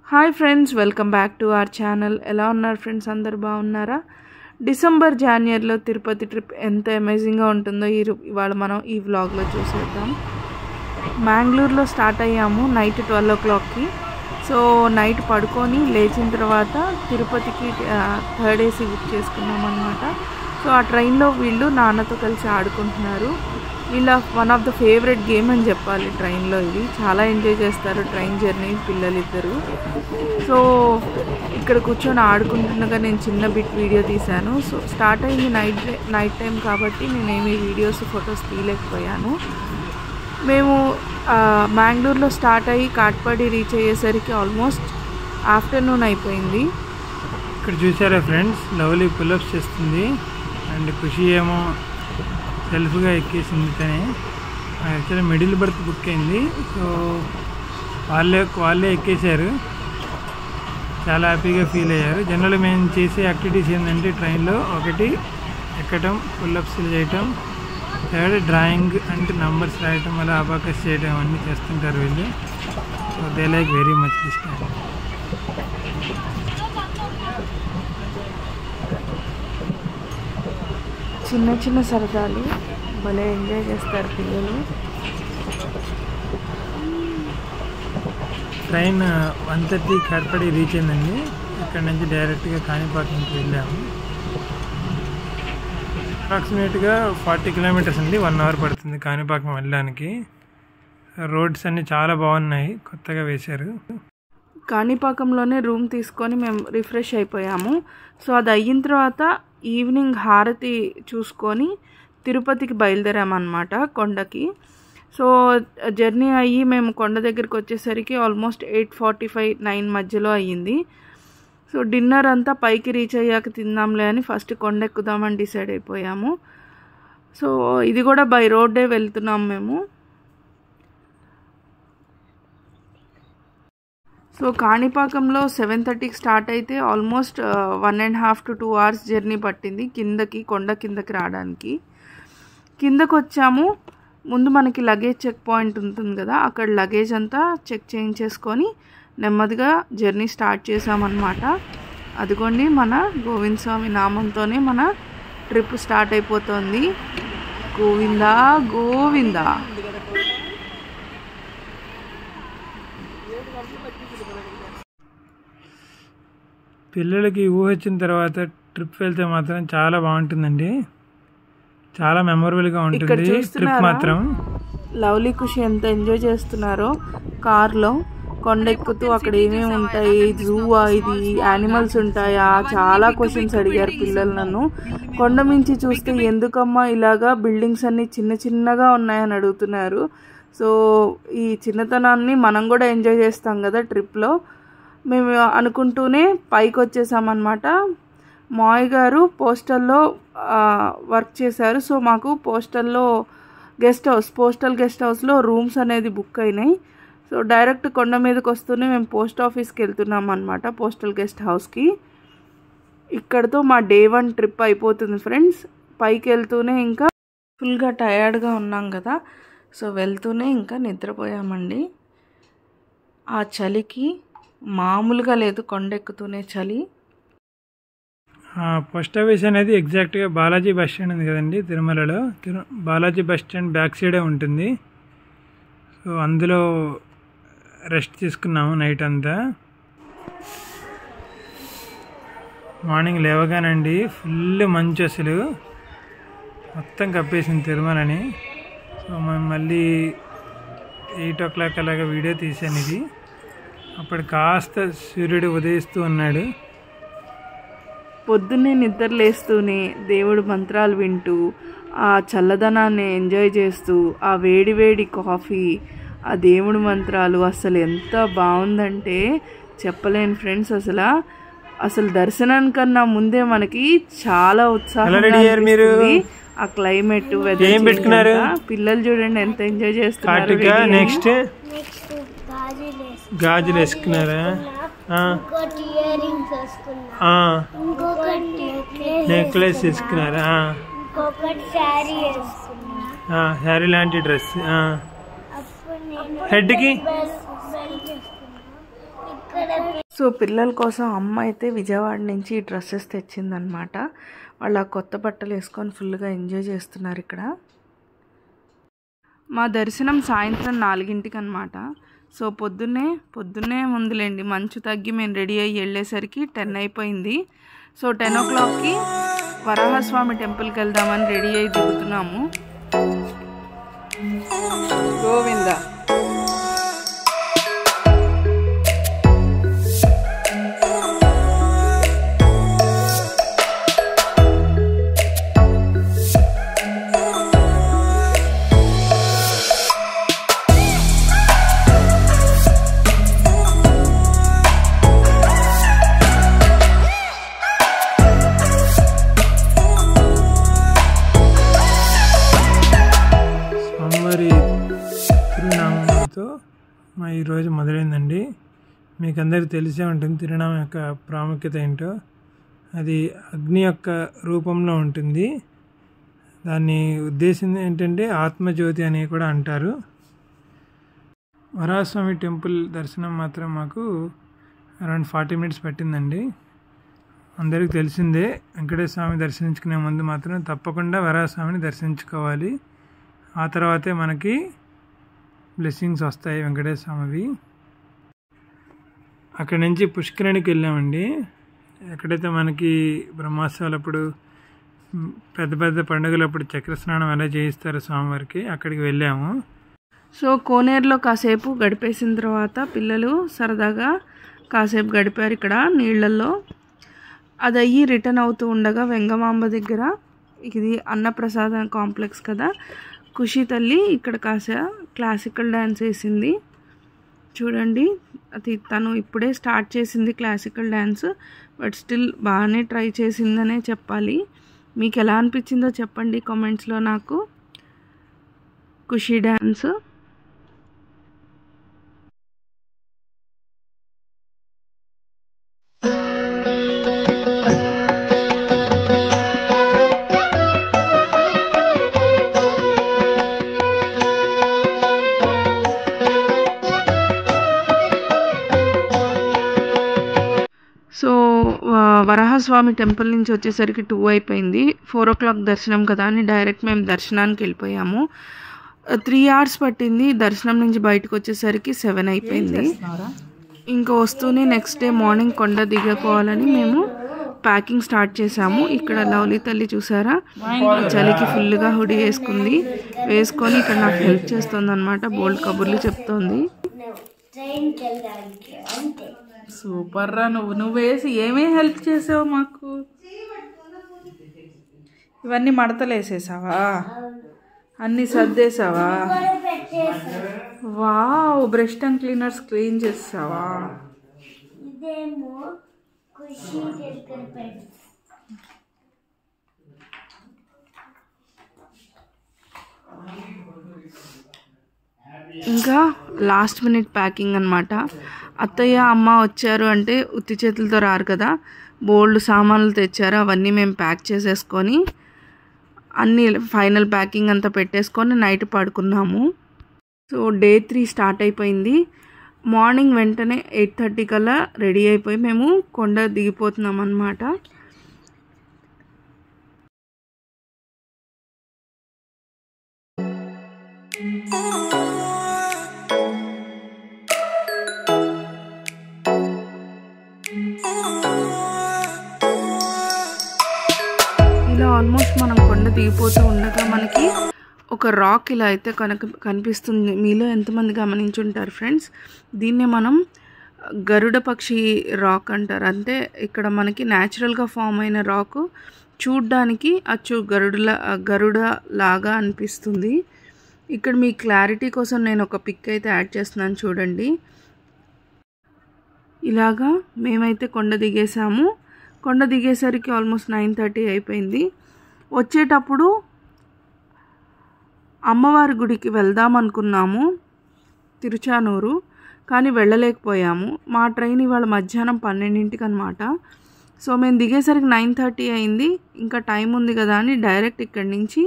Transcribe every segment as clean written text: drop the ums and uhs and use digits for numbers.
Hi friends, welcome back to our channel. ఎలా ఉన్నారు friends? అందరు బాగున్నారా? డిసెంబర్ జనవరిలో తిరుపతి ట్రిప్ ఎంత అమేజింగ్గా ఉంటుందో ఇవాళ మనం ఈ వ్లాగ్లో చూసేద్దాం. మ్యాంగ్లూర్లో స్టార్ట్ అయ్యాము నైట్ 12 o'clockకి. సో నైట్ పడుకొని లేచిన తర్వాత తిరుపతికి థర్డ్ ఏసీ బుక్ చేసుకున్నాం అనమాట. సో ఆ ట్రైన్లో వీళ్ళు నాన్నతో కలిసి ఆడుకుంటున్నారు. వీళ్ళ one of the favourite game అని చెప్పాలి ట్రైన్లో. ఇది చాలా ఎంజాయ్ చేస్తారు ట్రైన్ జర్నీ పిల్లలిద్దరు. సో ఇక్కడ కూర్చొని ఆడుకుంటుండగా నేను చిన్న బిట్ వీడియో తీశాను. సో స్టార్ట్ అయింది నైట్ టైం కాబట్టి నేనేమి వీడియోస్ ఫొటోస్ తీయలేకపోయాను. మేము మ్యాంగ్లూర్లో స్టార్ట్ అయ్యి కాట్పాడి రీచ్ అయ్యేసరికి ఆల్మోస్ట్ ఆఫ్టర్నూన్ అయిపోయింది. ఇక్కడ చూసారా ఫ్రెండ్స్, లవ్లీ పుల్అప్స్ చేస్తుంది అండ్ ఖుషి ఏమో సెల్ఫ్గా ఎక్కేసింది. కానీ యాక్చువల్లీ మిడిల్ బర్త్ బుక్ అయింది. సో వాళ్ళే ఎక్కేశారు, చాలా హ్యాపీగా ఫీల్ అయ్యారు. జనరల్గా మేము చేసే యాక్టివిటీస్ ఏంటంటే ట్రైన్లో ఒకటి ఎక్కడం, పుల్అప్స్ చేయటం, థర్డ్ డ్రాయింగ్ అంటే నంబర్స్ రాయటం, అలా అబాకస్ చేయడం అన్నీ చేస్తుంటారు వీళ్ళు. So they like very much this time. చిన్న చిన్న సరదాలు భలే ఎంజాయ్ చేస్తారు పిల్లలు. ట్రైన్ 1:30 కాట్పాడి రీచ్ అయిందండి. ఇక్కడ నుంచి డైరెక్ట్గా కాణిపాకంకి వెళ్ళాము. అప్రాక్సిమేట్గా 40 kilometers అండి, 1 hour పడుతుంది కాణిపాకం వెళ్ళడానికి. రోడ్స్ అన్నీ చాలా బాగున్నాయి, కొత్తగా వేశారు. కాణిపాకంలోనే రూమ్ తీసుకొని మేము రిఫ్రెష్ అయిపోయాము. సో అది అయిన తర్వాత ఈవినింగ్ హారతి చూసుకొని తిరుపతికి బయలుదేరామన్నమాట కొండకి. సో జర్నీ అయ్యి మేము కొండ దగ్గరికి వచ్చేసరికి ఆల్మోస్ట్ 8:45, 9 మధ్యలో అయ్యింది. సో డిన్నర్ అంతా పైకి రీచ్ అయ్యాక తిందాంలే అని ఫస్ట్ కొండ ఎక్కుదామని డిసైడ్ అయిపోయాము. సో ఇది కూడా బై రోడ్డే వెళ్తున్నాం మేము. సో కాణిపాకంలో 7:30కి స్టార్ట్ అయితే ఆల్మోస్ట్ 1.5 to 2 hours జర్నీ పట్టింది కొండ కిందకి రావడానికి. కిందకు వచ్చాము. ముందు మనకి లగేజ్ చెక్ పాయింట్ ఉంటుంది కదా, అక్కడ లగేజ్ అంతా చెక్ చేయించేసుకొని నెమ్మదిగా జర్నీ స్టార్ట్ చేసామన్నమాట. అదిగోండి మన గోవింద స్వామి నామంతోనే మన ట్రిప్ స్టార్ట్ అయిపోతుంది. గోవిందా గోవిందా. పిల్లలకి ఊహ వచ్చిన తర్వాత ట్రిప్ వెళ్తే మాత్రం చాలా బాగుంటుందండి, చాలా మెమొరబుల్గా ఉంటుంది ట్రిప్ మాత్రం. లవ్లీ ఖుషి ఎంత ఎంజాయ్ చేస్తున్నారో కార్లో కొండ ఎక్కుతూ. అక్కడ ఏమేమి ఉంటాయి, జూవా, ఇది యానిమల్స్ ఉంటాయా, చాలా క్వశ్చన్స్ అడిగారు పిల్లలు నన్ను. కొండ మించి చూస్తే ఎందుకమ్మా ఇలాగా బిల్డింగ్స్ అన్నీ చిన్న చిన్నగా ఉన్నాయని అడుగుతున్నారు. సో ఈ చిన్నతనాన్ని మనం కూడా ఎంజాయ్ చేస్తాం కదా ట్రిప్లో. మేము అనుకుంటూనే పైకి వచ్చేసామన్నమాట. మాయ్ గారు పోస్టల్లో వర్క్ చేశారు. సో మాకు పోస్టల్ గెస్ట్ హౌస్లో రూమ్స్ అనేది బుక్ అయినాయి. సో డైరెక్ట్ కొండ మీదకి వస్తూనే మేము పోస్ట్ ఆఫీస్కి వెళ్తున్నాం అనమాట, పోస్టల్ గెస్ట్ హౌస్కి. ఇక్కడతో మా డే 1 ట్రిప్ అయిపోతుంది ఫ్రెండ్స్. పైకి వెళ్తూనే ఇంకా ఫుల్గా టయర్డ్గా ఉన్నాం కదా, సో వెళ్తూనే ఇంకా నిద్రపోయామండి. ఆ చలికి మామూలుగా లేదు, కొండ ఎక్కుతూనే చలి. పోస్ట్ ఆఫీస్ అనేది ఎగ్జాక్ట్గా బాలాజీ బస్ స్టాండ్ ఉంది కదండి తిరుమలలో. బాలాజీ బస్ స్టాండ్ బ్యాక్ సైడే ఉంటుంది. సో అందులో రెస్ట్ తీసుకున్నాము నైట్ అంతా. మార్నింగ్ లేవగానండి ఫుల్ మంచు, అసలు మొత్తం కప్పేసింది తిరుమలని. సో మేము మళ్ళీ 8 o'clock అలాగా వీడియో తీసాను ఇది. అప్పుడు కాస్త సూర్యుడు ఉదయిస్తూ ఉన్నాడు. పొద్దున్నే నిద్ర లేస్తూనే దేవుడు మంత్రాలు వింటూ ఆ చల్లదనాన్ని ఎంజాయ్ చేస్తూ ఆ వేడి కాఫీ, ఆ దేవుడి మంత్రాలు అసలు ఎంత బాగుందంటే చెప్పలేను ఫ్రెండ్స్. అసలు దర్శనానికన్నా ముందే మనకి చాలా ఉత్సాహంగా అనిపిస్తుంది. ఆ క్లైమేట్, వెదర్, పిల్లలు చూడండి ఎంత ఎంజాయ్ చేస్తున్నారు. నెక్స్ట్ గాజులు వేసుకున్నారా? నెక్లెస్ వేసుకున్నారా? శారీ లాంటి డ్రెస్. హెడ్కి సో పిల్లల కోసం అమ్మ అయితే విజయవాడ నుంచి ఈ డ్రెస్సెస్ తెచ్చిందనమాట. వాళ్ళ కొత్త బట్టలు వేసుకొని ఫుల్గా ఎంజాయ్ చేస్తున్నారు ఇక్కడ. మా దర్శనం సాయంత్రం 4ంటికి అనమాట. సో పొద్దున్నే ముందులేండి మంచు తగ్గి మేము రెడీ అయ్యి వెళ్ళేసరికి 10 అయిపోయింది. సో 10 o'clockకి వరాహస్వామి టెంపుల్కి వెళ్దామని రెడీ అయ్యి దిగుతున్నాము. గోవింద మా ఈరోజు మొదలైందండి. మీకు అందరికీ తెలిసే ఉంటుంది తిరునామం యొక్క ప్రాముఖ్యత ఏంటో. అది అగ్ని యొక్క రూపంలో ఉంటుంది. దాన్ని ఉద్దేశం ఏంటంటే ఆత్మజ్యోతి అని కూడా అంటారు. వరాహస్వామి టెంపుల్ దర్శనం మాత్రం మాకు అరౌండ్ 40 minutes పట్టిందండి. అందరికీ తెలిసిందే, వెంకటేశ్వర స్వామి దర్శించుకునే ముందు మాత్రం తప్పకుండా వరాహస్వామిని దర్శించుకోవాలి. ఆ తర్వాతే మనకి బ్లెస్సింగ్స్ వస్తాయి వెంకటేశ్వర స్వామివి. అక్కడి నుంచి పుష్కరిణికి వెళ్ళామండి. ఎక్కడైతే మనకి బ్రహ్మోత్సవాలప్పుడు పెద్ద పండుగలప్పుడు చక్రస్నానం ఎలా చేయిస్తారో స్వామివారికి, అక్కడికి వెళ్ళాము. సో కోనేరులో కాసేపు గడిపేసిన తర్వాత పిల్లలు సరదాగా కాసేపు గడిపారు ఇక్కడ నీళ్ళల్లో. అది అయ్యి రిటర్న్ అవుతూ ఉండగా వెంగమాంబ దగ్గర, ఇది అన్నప్రసాద కాంప్లెక్స్ కదా, ఖుషి తల్లి ఇక్కడ క్లాసికల్ డ్యాన్స్ వేసింది చూడండి. అది తను ఇప్పుడే స్టార్ట్ చేసింది క్లాసికల్ డ్యాన్స్, బట్ స్టిల్ బాగానే ట్రై చేసిందనే చెప్పాలి. మీకు ఎలా అనిపించిందో చెప్పండి కామెంట్స్లో నాకు ఖుషి డ్యాన్స్. సో వరాహస్వామి టెంపుల్ నుంచి వచ్చేసరికి 2 అయిపోయింది. 4 o'clock దర్శనం కదా అని డైరెక్ట్ మేము దర్శనానికి వెళ్ళిపోయాము. 3 hours పట్టింది. దర్శనం నుంచి బయటకు వచ్చేసరికి 7 అయిపోయింది. ఇంకా వస్తూనే నెక్స్ట్ డే మార్నింగ్ కొండ దిగిపోవాలని మేము ప్యాకింగ్ స్టార్ట్ చేసాము. ఇక్కడ లవ్లీ తల్లి చూసారా, చలికి ఫుల్గా హుడీ వేసుకొని ఇక్కడ నాకు హెల్ప్ చేస్తుంది అనమాట. బోల్డ్ కబుర్లు చెప్తోంది. సూపర్ రా, నువ్వు వేసి ఏమేమి హెల్ప్ చేసావు మాకు. ఇవన్నీ మడతలు వేసేసావా, అన్నీ సర్దేసావా? Wow, brush and cleaners clean చేసావా? ఇంకా లాస్ట్ మినిట్ ప్యాకింగ్ అనమాట. అత్తయ్య అమ్మ వచ్చారు అంటే ఉత్తి చేతులతో రారు కదా, బోల్డ్ సామాన్లు తెచ్చారు. అవన్నీ మేము ప్యాక్ చేసేసుకొని అన్నీ ఫైనల్ ప్యాకింగ్ అంతా పెట్టేసుకొని నైట్ పడుకున్నాము. సో డే 3 స్టార్ట్ అయిపోయింది. మార్నింగ్ వెంటనే 8:30 కల్లా రెడీ అయిపోయి మేము కొండ దిగిపోతున్నాం అన్నమాట. ఇలా ఆల్మోస్ట్ మనం కొండ దిగిపోతూ ఉండగా మనకి ఒక రాక్ ఇలా అయితే కనిపిస్తుంది. మీలో ఎంతమంది గమనించుంటారు ఫ్రెండ్స్? దీన్నే మనం గరుడ పక్షి రాక్ అంటారు. అంటే ఇక్కడ మనకి న్యాచురల్గా ఫామ్ అయిన రాక్, చూడ్డానికి అచ్చు గరుడ లాగా అనిపిస్తుంది. ఇక్కడ మీ క్లారిటీ కోసం నేను ఒక పిక్ అయితే యాడ్ చేస్తున్నాను చూడండి. ఇలాగా మేమైతే కొండ దిగేసాము. కొండ దిగేసరికి ఆల్మోస్ట్ 9:30 అయిపోయింది. వచ్చేటప్పుడు అమ్మవారి గుడికి వెళ్దాం అనుకున్నాము తిరుచానూరు, కానీ వెళ్ళలేకపోయాము. మా ట్రైన్ ఇవాళ మధ్యాహ్నం 12ంటికి అనమాట. సో మేము దిగేసరికి 9:30 అయింది. ఇంకా టైం ఉంది కదా అని డైరెక్ట్ ఇక్కడి నుంచి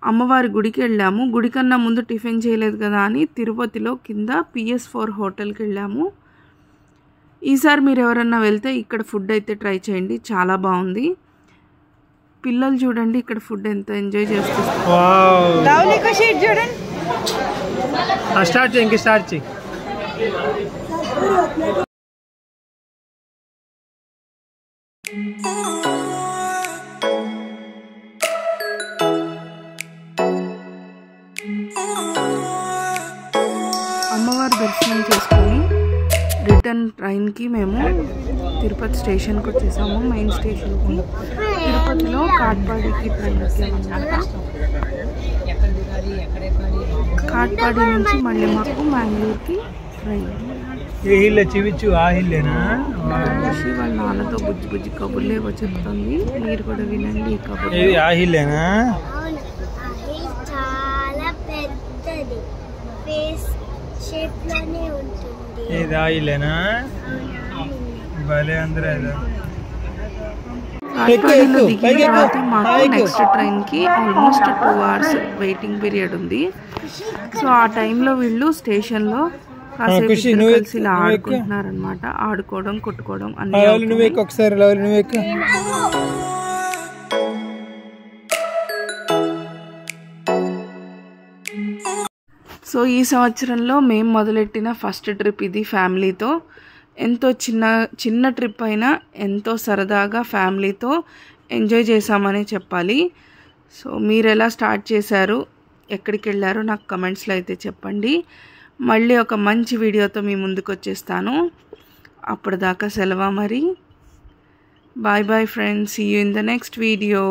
అమ్మవారి గుడికి వెళ్ళాము. గుడి కన్నా ముందు టిఫిన్ చేయలేదు కదా అని తిరుపతిలో కింద PS4 హోటల్కి వెళ్ళాము. ఈసారి మీరు ఎవరన్నా వెళ్తే ఇక్కడ ఫుడ్ అయితే ట్రై చేయండి, చాలా బాగుంది. పిల్లలు చూడండి ఇక్కడ ఫుడ్ ఎంత ఎంజాయ్ చేస్తారు. చూడండి స్టార్ట్ చేయి, ఇంక స్టార్ట్ చేయి. అమ్మవారి దర్శనం చేసుకొని రిటర్న్ ట్రైన్కి మేము తిరుపతి స్టేషన్కి వచ్చేసాము. మెయిన్ స్టేషన్కి తిరుపతిలో కాట్పాడికి ట్రైన్ ఎక్కామన్నమాట. కాట్పాడి నుంచి మళ్ళీ మాకు మ్యాంగ్లూర్కి ట్రైన్. ఏ హిల్ చూపించు, ఆ హిల్లేనా? వాళ్ళ నాన్నతో బుజ్జి బుజ్జి కబుర్లు ఏవో చెప్తుంది, మీరు కూడా వినండి ఈ కబుర్లు. ఆ హిల్లేనా? ఇది ఆ హిల్లేనా? భలే అందరూ కాట్పాడిలో దిగిన తర్వాత మాకు నెక్స్ట్ ట్రైన్కి ఆల్మోస్ట్ 2 hours వెయిటింగ్ పీరియడ్ ఉంది. సో ఆ టైంలో వీళ్ళు స్టేషన్లో కాసేపు కలిసి ఇలా ఆడుకుంటున్నారనమాట. ఆడుకోవడం, కొట్టుకోవడం అన్ని. ఒకసారి సో ఈ సంవత్సరంలో మేము మొదలెట్టిన ఫస్ట్ ట్రిప్ ఇది ఫ్యామిలీతో. ఎంతో చిన్న ట్రిప్ అయినా ఎంతో సరదాగా ఫ్యామిలీతో ఎంజాయ్ చేసామని చెప్పాలి. సో మీరు ఎలా స్టార్ట్ చేశారు, ఎక్కడికి వెళ్ళారో నాకు కమెంట్స్లో అయితే చెప్పండి. మళ్ళీ ఒక మంచి వీడియోతో మీ ముందుకు వచ్చేస్తాను. అప్పటిదాకా సెలవు మరి. Bye bye friends, see you in the next video.